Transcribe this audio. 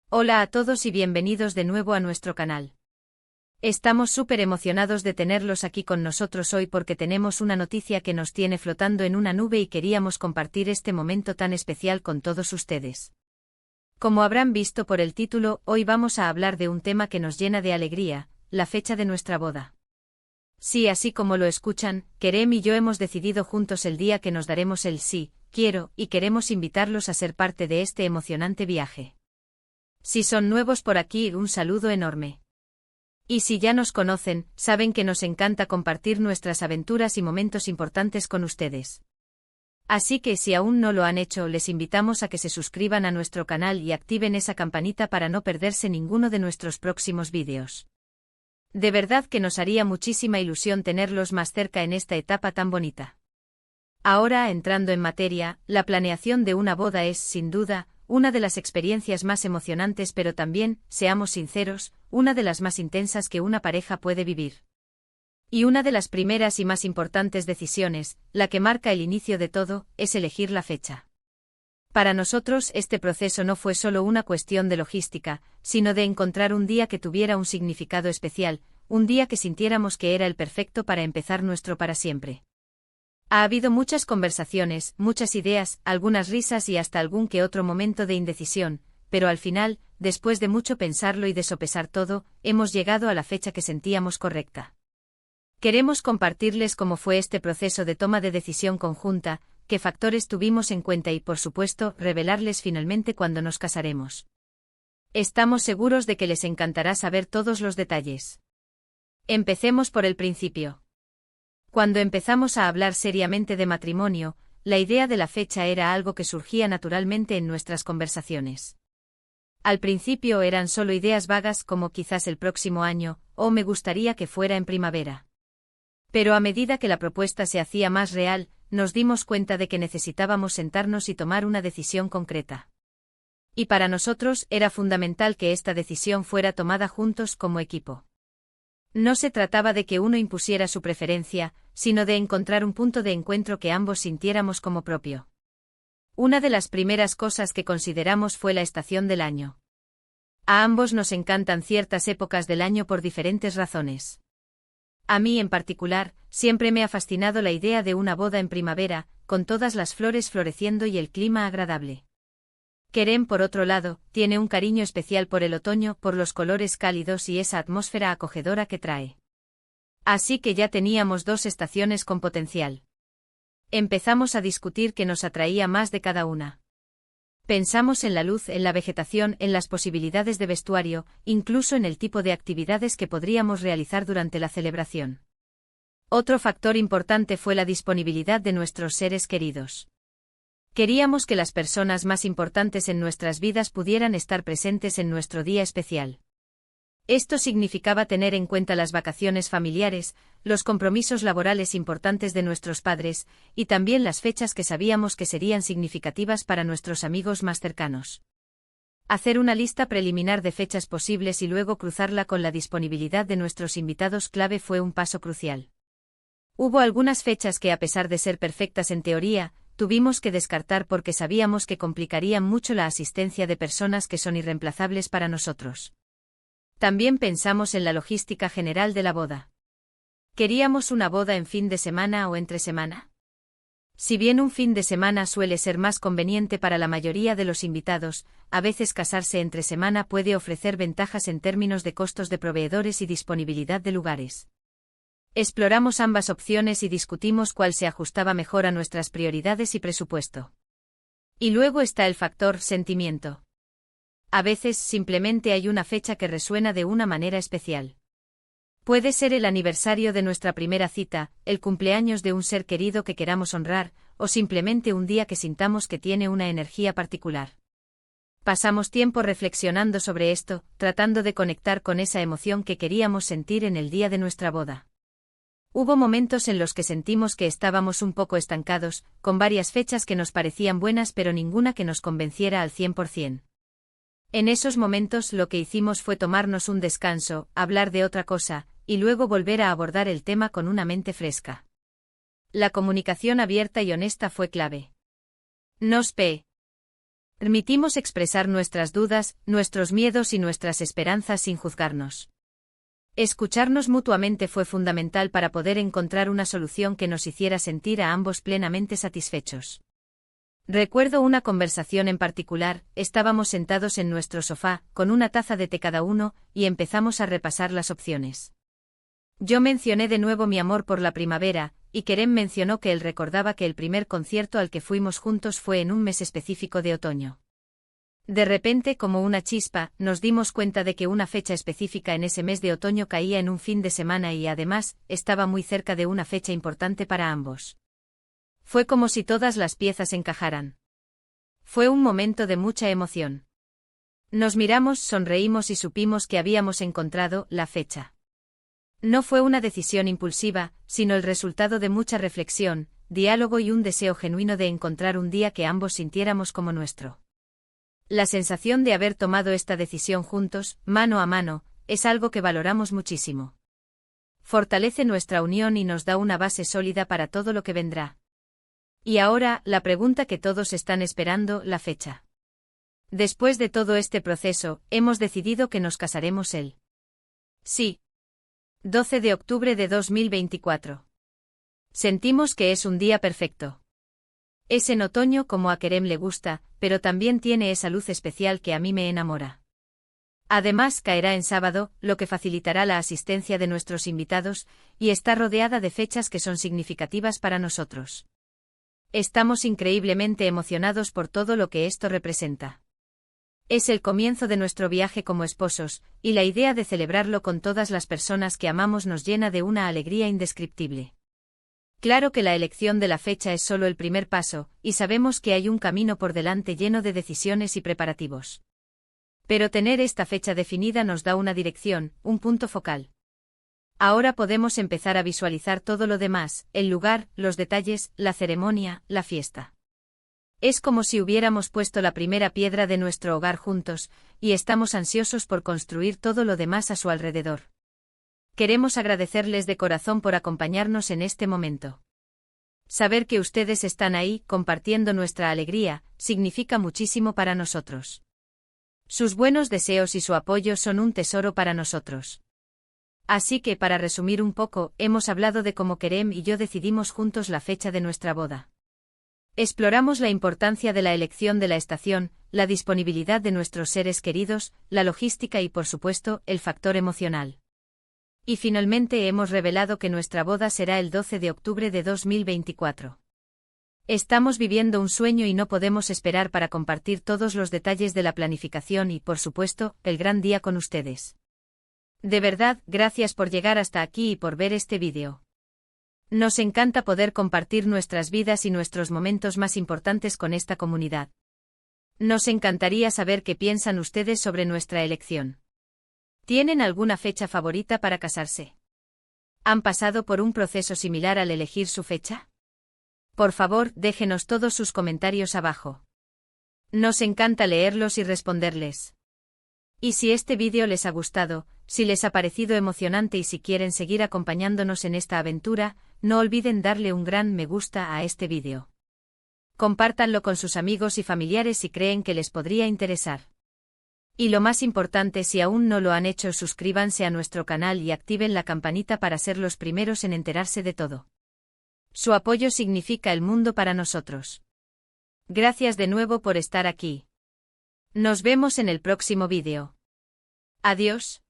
Hola a todos y bienvenidos de nuevo a nuestro canal. Estamos súper emocionados de tenerlos aquí con nosotros hoy porque tenemos una noticia que nos tiene flotando en una nube y queríamos compartir este momento tan especial con todos ustedes. Como habrán visto por el título, hoy vamos a hablar de un tema que nos llena de alegría, la fecha de nuestra boda. Sí, así como lo escuchan, Kerem y yo hemos decidido juntos el día que nos daremos el sí, quiero, y queremos invitarlos a ser parte de este emocionante viaje. Si son nuevos por aquí, un saludo enorme. Y si ya nos conocen, saben que nos encanta compartir nuestras aventuras y momentos importantes con ustedes. Así que si aún no lo han hecho, les invitamos a que se suscriban a nuestro canal y activen esa campanita para no perderse ninguno de nuestros próximos vídeos. De verdad que nos haría muchísima ilusión tenerlos más cerca en esta etapa tan bonita. Ahora, entrando en materia, la planeación de una boda es, sin duda, una de las experiencias más emocionantes, pero también, seamos sinceros, una de las más intensas que una pareja puede vivir. Y una de las primeras y más importantes decisiones, la que marca el inicio de todo, es elegir la fecha. Para nosotros este proceso no fue solo una cuestión de logística, sino de encontrar un día que tuviera un significado especial, un día que sintiéramos que era el perfecto para empezar nuestro para siempre. Ha habido muchas conversaciones, muchas ideas, algunas risas y hasta algún que otro momento de indecisión, pero al final, después de mucho pensarlo y de sopesar todo, hemos llegado a la fecha que sentíamos correcta. Queremos compartirles cómo fue este proceso de toma de decisión conjunta, qué factores tuvimos en cuenta y, por supuesto, revelarles finalmente cuándo nos casaremos. Estamos seguros de que les encantará saber todos los detalles. Empecemos por el principio. Cuando empezamos a hablar seriamente de matrimonio, la idea de la fecha era algo que surgía naturalmente en nuestras conversaciones. Al principio eran solo ideas vagas como quizás el próximo año, o me gustaría que fuera en primavera. Pero a medida que la propuesta se hacía más real, nos dimos cuenta de que necesitábamos sentarnos y tomar una decisión concreta. Y para nosotros era fundamental que esta decisión fuera tomada juntos como equipo. No se trataba de que uno impusiera su preferencia, sino de encontrar un punto de encuentro que ambos sintiéramos como propio. Una de las primeras cosas que consideramos fue la estación del año. A ambos nos encantan ciertas épocas del año por diferentes razones. A mí en particular, siempre me ha fascinado la idea de una boda en primavera, con todas las flores floreciendo y el clima agradable. Kerem, por otro lado, tiene un cariño especial por el otoño, por los colores cálidos y esa atmósfera acogedora que trae. Así que ya teníamos dos estaciones con potencial. Empezamos a discutir qué nos atraía más de cada una. Pensamos en la luz, en la vegetación, en las posibilidades de vestuario, incluso en el tipo de actividades que podríamos realizar durante la celebración. Otro factor importante fue la disponibilidad de nuestros seres queridos. Queríamos que las personas más importantes en nuestras vidas pudieran estar presentes en nuestro día especial. Esto significaba tener en cuenta las vacaciones familiares, los compromisos laborales importantes de nuestros padres, y también las fechas que sabíamos que serían significativas para nuestros amigos más cercanos. Hacer una lista preliminar de fechas posibles y luego cruzarla con la disponibilidad de nuestros invitados clave fue un paso crucial. Hubo algunas fechas que, a pesar de ser perfectas en teoría, tuvimos que descartar porque sabíamos que complicarían mucho la asistencia de personas que son irreemplazables para nosotros. También pensamos en la logística general de la boda. ¿Queríamos una boda en fin de semana o entre semana? Si bien un fin de semana suele ser más conveniente para la mayoría de los invitados, a veces casarse entre semana puede ofrecer ventajas en términos de costos de proveedores y disponibilidad de lugares. Exploramos ambas opciones y discutimos cuál se ajustaba mejor a nuestras prioridades y presupuesto. Y luego está el factor sentimiento. A veces simplemente hay una fecha que resuena de una manera especial. Puede ser el aniversario de nuestra primera cita, el cumpleaños de un ser querido que queramos honrar, o simplemente un día que sintamos que tiene una energía particular. Pasamos tiempo reflexionando sobre esto, tratando de conectar con esa emoción que queríamos sentir en el día de nuestra boda. Hubo momentos en los que sentimos que estábamos un poco estancados, con varias fechas que nos parecían buenas pero ninguna que nos convenciera al 100%. En esos momentos lo que hicimos fue tomarnos un descanso, hablar de otra cosa, y luego volver a abordar el tema con una mente fresca. La comunicación abierta y honesta fue clave. Nos Permitimos expresar nuestras dudas, nuestros miedos y nuestras esperanzas sin juzgarnos. Escucharnos mutuamente fue fundamental para poder encontrar una solución que nos hiciera sentir a ambos plenamente satisfechos. Recuerdo una conversación en particular. Estábamos sentados en nuestro sofá, con una taza de té cada uno, y empezamos a repasar las opciones. Yo mencioné de nuevo mi amor por la primavera, y Kerem mencionó que él recordaba que el primer concierto al que fuimos juntos fue en un mes específico de otoño. De repente, como una chispa, nos dimos cuenta de que una fecha específica en ese mes de otoño caía en un fin de semana y además, estaba muy cerca de una fecha importante para ambos. Fue como si todas las piezas encajaran. Fue un momento de mucha emoción. Nos miramos, sonreímos y supimos que habíamos encontrado la fecha. No fue una decisión impulsiva, sino el resultado de mucha reflexión, diálogo y un deseo genuino de encontrar un día que ambos sintiéramos como nuestro. La sensación de haber tomado esta decisión juntos, mano a mano, es algo que valoramos muchísimo. Fortalece nuestra unión y nos da una base sólida para todo lo que vendrá. Y ahora, la pregunta que todos están esperando, la fecha. Después de todo este proceso, hemos decidido que nos casaremos el. Sí. 12 de octubre de 2024. Sentimos que es un día perfecto. Es en otoño como a Kerem le gusta, pero también tiene esa luz especial que a mí me enamora. Además, caerá en sábado, lo que facilitará la asistencia de nuestros invitados, y está rodeada de fechas que son significativas para nosotros. Estamos increíblemente emocionados por todo lo que esto representa. Es el comienzo de nuestro viaje como esposos, y la idea de celebrarlo con todas las personas que amamos nos llena de una alegría indescriptible. Claro que la elección de la fecha es solo el primer paso, y sabemos que hay un camino por delante lleno de decisiones y preparativos. Pero tener esta fecha definida nos da una dirección, un punto focal. Ahora podemos empezar a visualizar todo lo demás, el lugar, los detalles, la ceremonia, la fiesta. Es como si hubiéramos puesto la primera piedra de nuestro hogar juntos, y estamos ansiosos por construir todo lo demás a su alrededor. Queremos agradecerles de corazón por acompañarnos en este momento. Saber que ustedes están ahí, compartiendo nuestra alegría, significa muchísimo para nosotros. Sus buenos deseos y su apoyo son un tesoro para nosotros. Así que, para resumir un poco, hemos hablado de cómo Kerem y yo decidimos juntos la fecha de nuestra boda. Exploramos la importancia de la elección de la estación, la disponibilidad de nuestros seres queridos, la logística y, por supuesto, el factor emocional. Y finalmente hemos revelado que nuestra boda será el 12 de octubre de 2024. Estamos viviendo un sueño y no podemos esperar para compartir todos los detalles de la planificación y, por supuesto, el gran día con ustedes. De verdad, gracias por llegar hasta aquí y por ver este vídeo. Nos encanta poder compartir nuestras vidas y nuestros momentos más importantes con esta comunidad. Nos encantaría saber qué piensan ustedes sobre nuestra elección. ¿Tienen alguna fecha favorita para casarse? ¿Han pasado por un proceso similar al elegir su fecha? Por favor, déjenos todos sus comentarios abajo. Nos encanta leerlos y responderles. Y si este vídeo les ha gustado, si les ha parecido emocionante y si quieren seguir acompañándonos en esta aventura, no olviden darle un gran me gusta a este vídeo. Compártanlo con sus amigos y familiares si creen que les podría interesar. Y lo más importante, si aún no lo han hecho, suscríbanse a nuestro canal y activen la campanita para ser los primeros en enterarse de todo. Su apoyo significa el mundo para nosotros. Gracias de nuevo por estar aquí. Nos vemos en el próximo vídeo. Adiós.